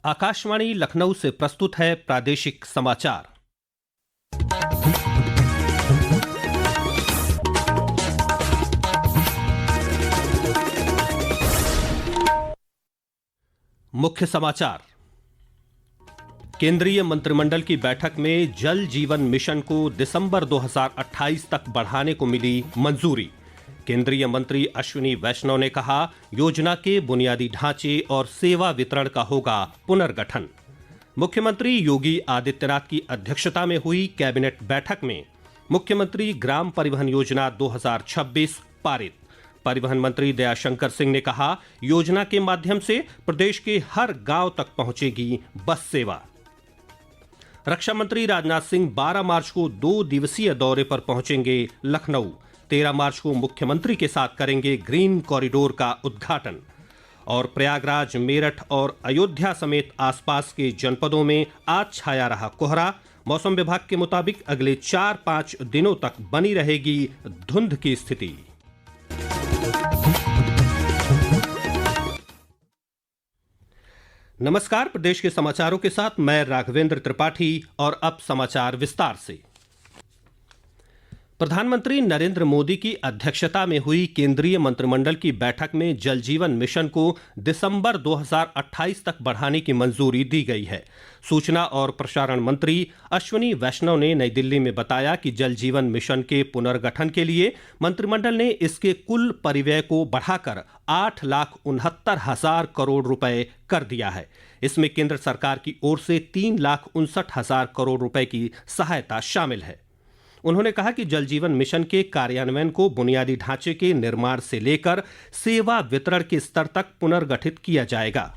आकाशवाणी लखनऊ से प्रस्तुत है प्रादेशिक समाचार। मुख्य समाचार। केंद्रीय मंत्रिमंडल की बैठक में जल जीवन मिशन को दिसंबर 2028 तक बढ़ाने को मिली मंजूरी। केंद्रीय मंत्री अश्विनी वैष्णव ने कहा, योजना के बुनियादी ढांचे और सेवा वितरण का होगा पुनर्गठन। मुख्यमंत्री योगी आदित्यनाथ की अध्यक्षता में हुई कैबिनेट बैठक में मुख्यमंत्री ग्राम परिवहन योजना 2026 पारित। परिवहन मंत्री दयाशंकर सिंह ने कहा, योजना के माध्यम से प्रदेश के हर गांव तक पहुंचेगी बस सेवा। रक्षा मंत्री राजनाथ सिंह 12 मार्च को 2 दिवसीय दौरे पर पहुंचेंगे लखनऊ। 13 मार्च को मुख्यमंत्री के साथ करेंगे ग्रीन कॉरिडोर का उद्घाटन। और प्रयागराज, मेरठ और अयोध्या समेत आसपास के जनपदों में आज छाया रहा कोहरा। मौसम विभाग के मुताबिक अगले 4-5 दिनों तक बनी रहेगी धुंध की स्थिति। नमस्कार, प्रदेश के समाचारों के साथ मैं राघवेंद्र त्रिपाठी। और अब समाचार विस्तार से। प्रधानमंत्री नरेंद्र मोदी की अध्यक्षता में हुई केंद्रीय मंत्रिमंडल की बैठक में जल जीवन मिशन को दिसंबर 2028 तक बढ़ाने की मंजूरी दी गई है। सूचना और प्रसारण मंत्री अश्विनी वैष्णव ने नई दिल्ली में बताया कि जल जीवन मिशन के पुनर्गठन के लिए मंत्रिमंडल ने इसके कुल परिव्यय को बढ़ाकर 8,69,000 करोड़ रुपए कर दिया है। इसमें केंद्र सरकार की ओर से 3,59,000 करोड़ रुपए की सहायता शामिल है। उन्होंने कहा कि जल जीवन मिशन के कार्यान्वयन को बुनियादी ढांचे के निर्माण से लेकर सेवा वितरण के स्तर तक पुनर्गठित किया जाएगा।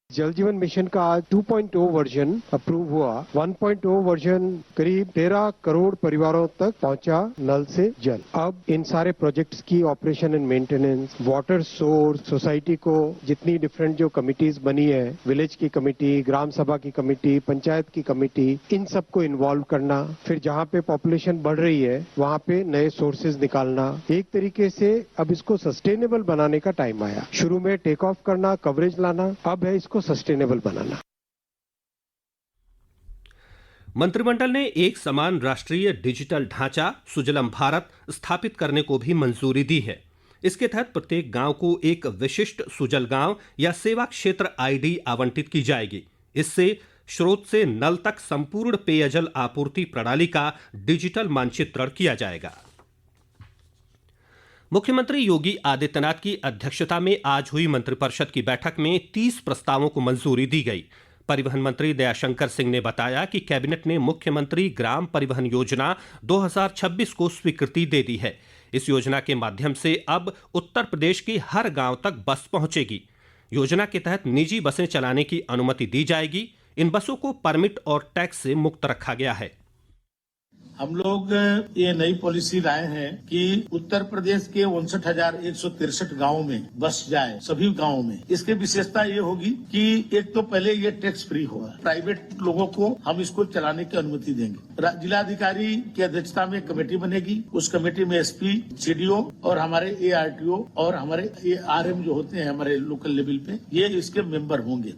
जल जीवन मिशन का आज 2.0 वर्जन अप्रूव हुआ। 1.0 वर्जन करीब 13 करोड़ परिवारों तक पहुंचा नल से जल। अब इन सारे प्रोजेक्ट्स की operation and maintenance, water source, society को जितनी डिफरेंट जो कमिटीज बनी है, विलेज की कमेटी, ग्राम सभा की कमेटी, पंचायत की कमेटी, इन सबको इन्वॉल्व करना, फिर जहाँ पे पॉपुलेशन बढ़ रही है वहाँ पे नए सोर्सेज निकालना। एक तरीके से अब इसको सस्टेनेबल बनाने का टाइम आया। शुरू में टेक ऑफ करना, कवरेज लाना, अब है इसको सस्टेनेबल बनाना। मंत्रिमंडल ने एक समान राष्ट्रीय डिजिटल ढांचा सुजलम भारत स्थापित करने को भी मंजूरी दी है। इसके तहत प्रत्येक गांव को एक विशिष्ट सुजल गांव या सेवा क्षेत्र आईडी आवंटित की जाएगी। इससे स्रोत से नल तक संपूर्ण पेयजल आपूर्ति प्रणाली का डिजिटल मानचित्रण किया जाएगा। मुख्यमंत्री योगी आदित्यनाथ की अध्यक्षता में आज हुई मंत्रिपरिषद की बैठक में 30 प्रस्तावों को मंजूरी दी गई। परिवहन मंत्री दयाशंकर सिंह ने बताया कि कैबिनेट ने मुख्यमंत्री ग्राम परिवहन योजना 2026 को स्वीकृति दे दी है। इस योजना के माध्यम से अब उत्तर प्रदेश के हर गांव तक बस पहुंचेगी। योजना के तहत निजी बसें चलाने की अनुमति दी जाएगी। इन बसों को परमिट और टैक्स से मुक्त रखा गया है। हम लोग ये नई पॉलिसी लाए हैं कि उत्तर प्रदेश के 59,163 गाँवों में बस जाए, सभी गाँवों में। इसकी विशेषता ये होगी कि एक तो पहले ये टैक्स फ्री होगा। प्राइवेट लोगों को हम इसको चलाने की अनुमति देंगे। जिलाधिकारी की अध्यक्षता में कमेटी बनेगी। उस कमेटी में एसपी, सीडीओ और हमारे ARTO और हमारे RM जो होते हैं हमारे लोकल लेवल पे, ये इसके मेंबर होंगे।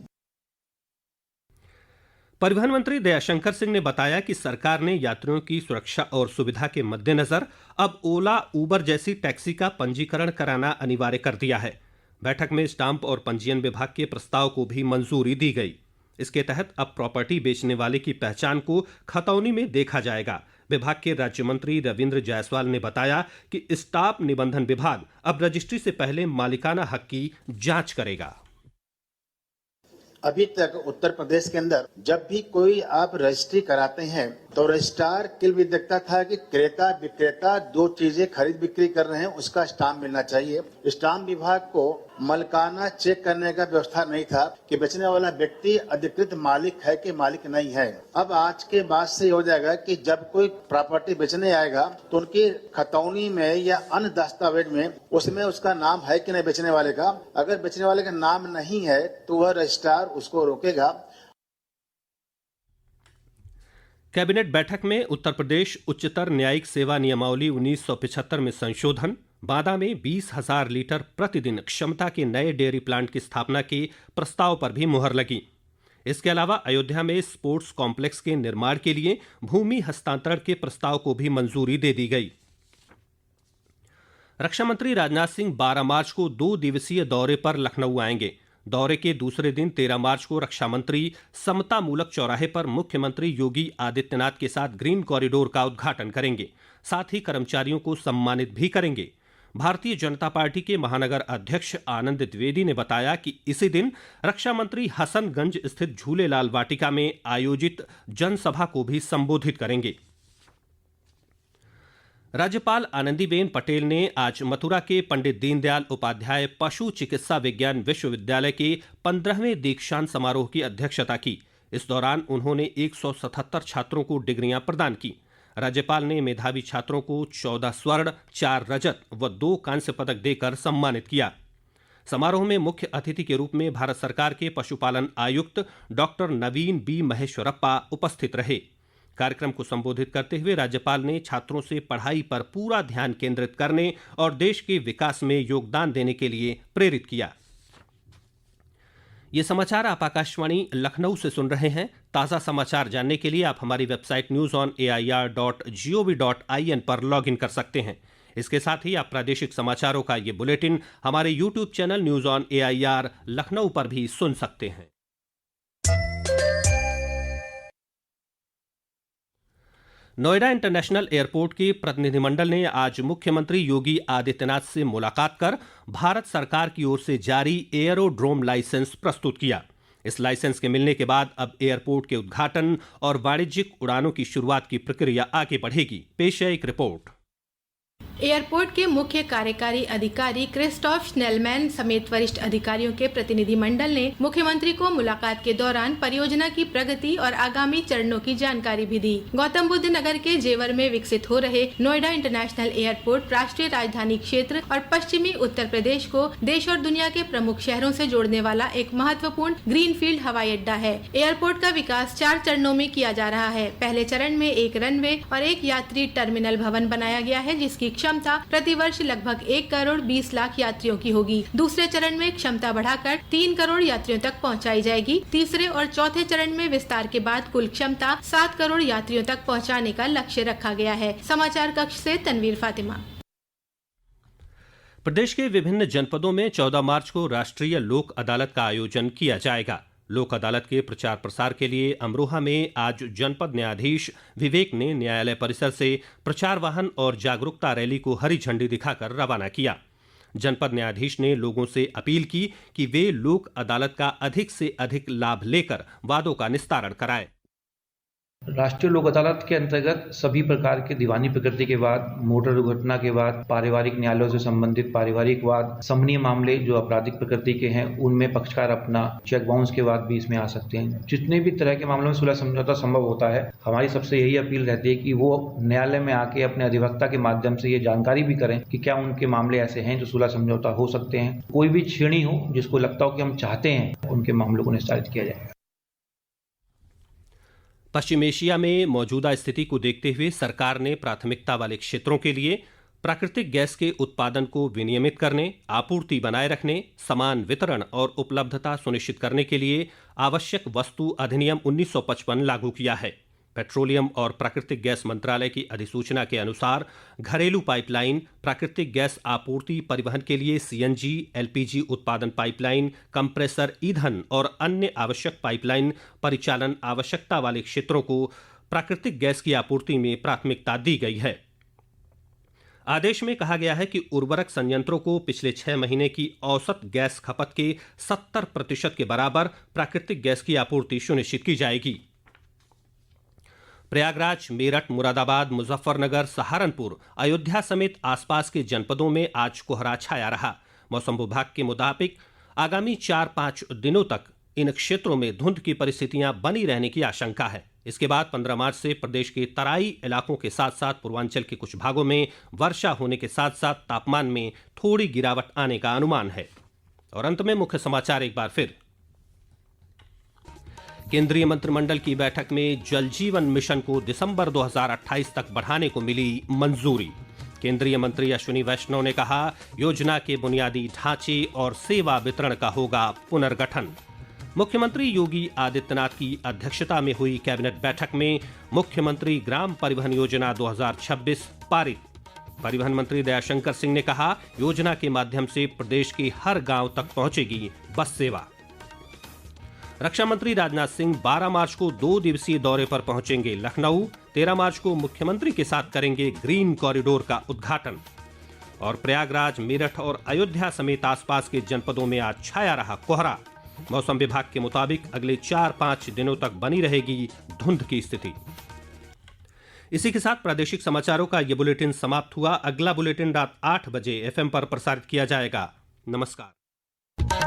परिवहन मंत्री दयाशंकर सिंह ने बताया कि सरकार ने यात्रियों की सुरक्षा और सुविधा के मद्देनजर अब ओला, उबर जैसी टैक्सी का पंजीकरण कराना अनिवार्य कर दिया है। बैठक में स्टाम्प और पंजीयन विभाग के प्रस्ताव को भी मंजूरी दी गई। इसके तहत अब प्रॉपर्टी बेचने वाले की पहचान को खतौनी में देखा जाएगा। विभाग के राज्य मंत्री रविंद्र जायसवाल ने बताया कि स्टाम्प निबंधन विभाग अब रजिस्ट्री से पहले मालिकाना हक की जांच करेगा। अभी तक उत्तर प्रदेश के अंदर जब भी कोई आप रजिस्ट्री कराते हैं तो रजिस्ट्रार केवल देखता था कि क्रेता विक्रेता 2 चीजें खरीद बिक्री कर रहे हैं, उसका स्टाम्प मिलना चाहिए। स्टाम्प विभाग को मलकाना चेक करने का व्यवस्था नहीं था कि बेचने वाला व्यक्ति अधिकृत मालिक है कि मालिक नहीं है। अब आज के बाद से हो जाएगा कि जब कोई प्रॉपर्टी बेचने आएगा तो उनकी खतौनी में या अन्य दस्तावेज में उसमें उसका नाम है कि नहीं बेचने वाले का। अगर बेचने वाले का नाम नहीं है तो वह रजिस्ट्रार उसको रोकेगा। कैबिनेट बैठक में उत्तर प्रदेश उच्चतर न्यायिक सेवा नियमावली 1975 में संशोधन, बांदा में 20,000 लीटर प्रतिदिन क्षमता के नए डेयरी प्लांट की स्थापना के प्रस्ताव पर भी मुहर लगी। इसके अलावा अयोध्या में स्पोर्ट्स कॉम्प्लेक्स के निर्माण के लिए भूमि हस्तांतरण के प्रस्ताव को भी मंजूरी दे दी गई। रक्षा मंत्री राजनाथ सिंह 12 मार्च को 2 दिवसीय दौरे पर लखनऊ आएंगे। दौरे के दूसरे दिन 13 मार्च को रक्षा मंत्री समता मूलक चौराहे पर मुख्यमंत्री योगी आदित्यनाथ के साथ ग्रीन कॉरिडोर का उद्घाटन करेंगे। साथ ही कर्मचारियों को सम्मानित भी करेंगे। भारतीय जनता पार्टी के महानगर अध्यक्ष आनंद द्विवेदी ने बताया कि इसी दिन रक्षा मंत्री हसनगंज स्थित झूलेलाल वाटिका में आयोजित जनसभा को भी संबोधित करेंगे। राज्यपाल आनंदीबेन पटेल ने आज मथुरा के पंडित दीनदयाल उपाध्याय पशु चिकित्सा विज्ञान विश्वविद्यालय के 15वें दीक्षांत समारोह की अध्यक्षता की। इस दौरान उन्होंने 177 छात्रों को डिग्रियां प्रदान की। राज्यपाल ने मेधावी छात्रों को 14 स्वर्ण, 4 रजत व 2 कांस्य पदक देकर सम्मानित किया। समारोह में मुख्य अतिथि के रूप में भारत सरकार के पशुपालन आयुक्त डॉक्टर नवीन बी महेश्वरप्पा उपस्थित रहे। कार्यक्रम को संबोधित करते हुए राज्यपाल ने छात्रों से पढ़ाई पर पूरा ध्यान केंद्रित करने और देश के विकास में योगदान देने के लिए प्रेरित किया। ये समाचार आप आकाशवाणी लखनऊ से सुन रहे हैं। ताज़ा समाचार जानने के लिए आप हमारी वेबसाइट newsonair.gov.in पर लॉगिन कर सकते हैं। इसके साथ ही आप प्रादेशिक समाचारों का ये बुलेटिन हमारे YouTube channel news on AIR Lucknow पर भी सुन सकते हैं। नोएडा इंटरनेशनल एयरपोर्ट के प्रतिनिधिमंडल ने आज मुख्यमंत्री योगी आदित्यनाथ से मुलाकात कर भारत सरकार की ओर से जारी एयरोड्रोम लाइसेंस प्रस्तुत किया। इस लाइसेंस के मिलने के बाद अब एयरपोर्ट के उद्घाटन और वाणिज्यिक उड़ानों की शुरुआत की प्रक्रिया आगे बढ़ेगी। पेश है एक रिपोर्ट। एयरपोर्ट के मुख्य कार्यकारी अधिकारी क्रिस्टोफ स्नेलमैन समेत वरिष्ठ अधिकारियों के प्रतिनिधि मंडल ने मुख्यमंत्री को मुलाकात के दौरान परियोजना की प्रगति और आगामी चरणों की जानकारी भी दी। गौतम बुद्ध नगर के जेवर में विकसित हो रहे नोएडा इंटरनेशनल एयरपोर्ट राष्ट्रीय राजधानी क्षेत्र और पश्चिमी उत्तर प्रदेश को देश और दुनिया के प्रमुख शहरों से जोड़ने वाला एक महत्वपूर्ण ग्रीनफील्ड हवाई अड्डा है। एयरपोर्ट का विकास 4 चरणों में किया जा रहा है। पहले चरण में एक रनवे और एक यात्री टर्मिनल भवन बनाया गया है, जिसकी क्षमता प्रतिवर्ष लगभग 1 करोड़ 20 लाख यात्रियों की होगी। दूसरे चरण में क्षमता बढ़ाकर 3 करोड़ यात्रियों तक पहुंचाई जाएगी। तीसरे और चौथे चरण में विस्तार के बाद कुल क्षमता 7 करोड़ यात्रियों तक पहुंचाने का लक्ष्य रखा गया है। समाचार कक्ष से तनवीर फातिमा। प्रदेश के विभिन्न जनपदों में 14 मार्च को राष्ट्रीय लोक अदालत का आयोजन किया जाएगा। लोक अदालत के प्रचार प्रसार के लिए अमरोहा में आज जनपद न्यायाधीश विवेक ने न्यायालय परिसर से प्रचार वाहन और जागरूकता रैली को हरी झंडी दिखाकर रवाना किया। जनपद न्यायाधीश ने लोगों से अपील की कि वे लोक अदालत का अधिक से अधिक लाभ लेकर वादों का निस्तारण कराएं। राष्ट्रीय लोक अदालत के अंतर्गत सभी प्रकार के दीवानी प्रकृति के वाद, मोटर दुर्घटना के वाद, पारिवारिक न्यायालयों से संबंधित पारिवारिक वाद, समनीय मामले जो आपराधिक प्रकृति के हैं उनमें पक्षकार अपना चेक बाउंस के वाद भी इसमें आ सकते हैं। जितने भी तरह के मामलों में सुलह समझौता संभव होता है, हमारी सबसे यही अपील रहती है कि वो न्यायालय में आके अपने अधिवक्ता के माध्यम से ये जानकारी भी करें कि क्या उनके मामले ऐसे हैं जो सुलह समझौता हो सकते हैं। कोई भी श्रेणी हो जिसको लगता हो कि हम चाहते हैं उनके मामलों को निस्तारित किया जाए। पश्चिम एशिया में मौजूदा स्थिति को देखते हुए सरकार ने प्राथमिकता वाले क्षेत्रों के लिए प्राकृतिक गैस के उत्पादन को विनियमित करने, आपूर्ति बनाए रखने, समान वितरण और उपलब्धता सुनिश्चित करने के लिए आवश्यक वस्तु अधिनियम 1955 लागू किया है। पेट्रोलियम और प्राकृतिक गैस मंत्रालय की अधिसूचना के अनुसार घरेलू पाइपलाइन, प्राकृतिक गैस आपूर्ति, परिवहन के लिए सीएनजी, एलपीजी उत्पादन पाइपलाइन, कंप्रेसर ईंधन और अन्य आवश्यक पाइपलाइन परिचालन आवश्यकता वाले क्षेत्रों को प्राकृतिक गैस की आपूर्ति में प्राथमिकता दी गई है। आदेश में कहा गया है कि उर्वरक संयंत्रों को पिछले 6 महीने की औसत गैस खपत के 70% के बराबर प्राकृतिक गैस की आपूर्ति सुनिश्चित की जाएगी। प्रयागराज, मेरठ, मुरादाबाद, मुजफ्फरनगर, सहारनपुर, अयोध्या समेत आसपास के जनपदों में आज कोहरा छाया रहा। मौसम विभाग के मुताबिक आगामी 4-5 दिनों तक इन क्षेत्रों में धुंध की परिस्थितियां बनी रहने की आशंका है। इसके बाद 15 मार्च से प्रदेश के तराई इलाकों के साथ साथ पूर्वांचल के कुछ भागों में वर्षा होने के साथ साथ तापमान में थोड़ी गिरावट आने का अनुमान है। और अंत में मुख्य समाचार एक बार फिर। केंद्रीय मंत्रिमंडल की बैठक में जल जीवन मिशन को दिसंबर 2028 तक बढ़ाने को मिली मंजूरी। केंद्रीय मंत्री अश्विनी वैष्णव ने कहा, योजना के बुनियादी ढांचे और सेवा वितरण का होगा पुनर्गठन। मुख्यमंत्री योगी आदित्यनाथ की अध्यक्षता में हुई कैबिनेट बैठक में मुख्यमंत्री ग्राम परिवहन योजना 2026 पारित। परिवहन मंत्री दयाशंकर सिंह ने कहा, योजना के माध्यम से प्रदेश के हर गांव तक पहुंचेगी बस सेवा। रक्षा मंत्री राजनाथ सिंह 12 मार्च को 2 दिवसीय दौरे पर पहुंचेंगे लखनऊ। 13 मार्च को मुख्यमंत्री के साथ करेंगे ग्रीन कॉरिडोर का उद्घाटन। और प्रयागराज, मेरठ और अयोध्या समेत आसपास के जनपदों में आज छाया रहा कोहरा। मौसम विभाग के मुताबिक अगले 4-5 दिनों तक बनी रहेगी धुंध की स्थिति। इसी के साथ प्रादेशिक समाचारों का ये बुलेटिन समाप्त हुआ। अगला बुलेटिन रात 8 बजे FM पर प्रसारित किया जाएगा। नमस्कार।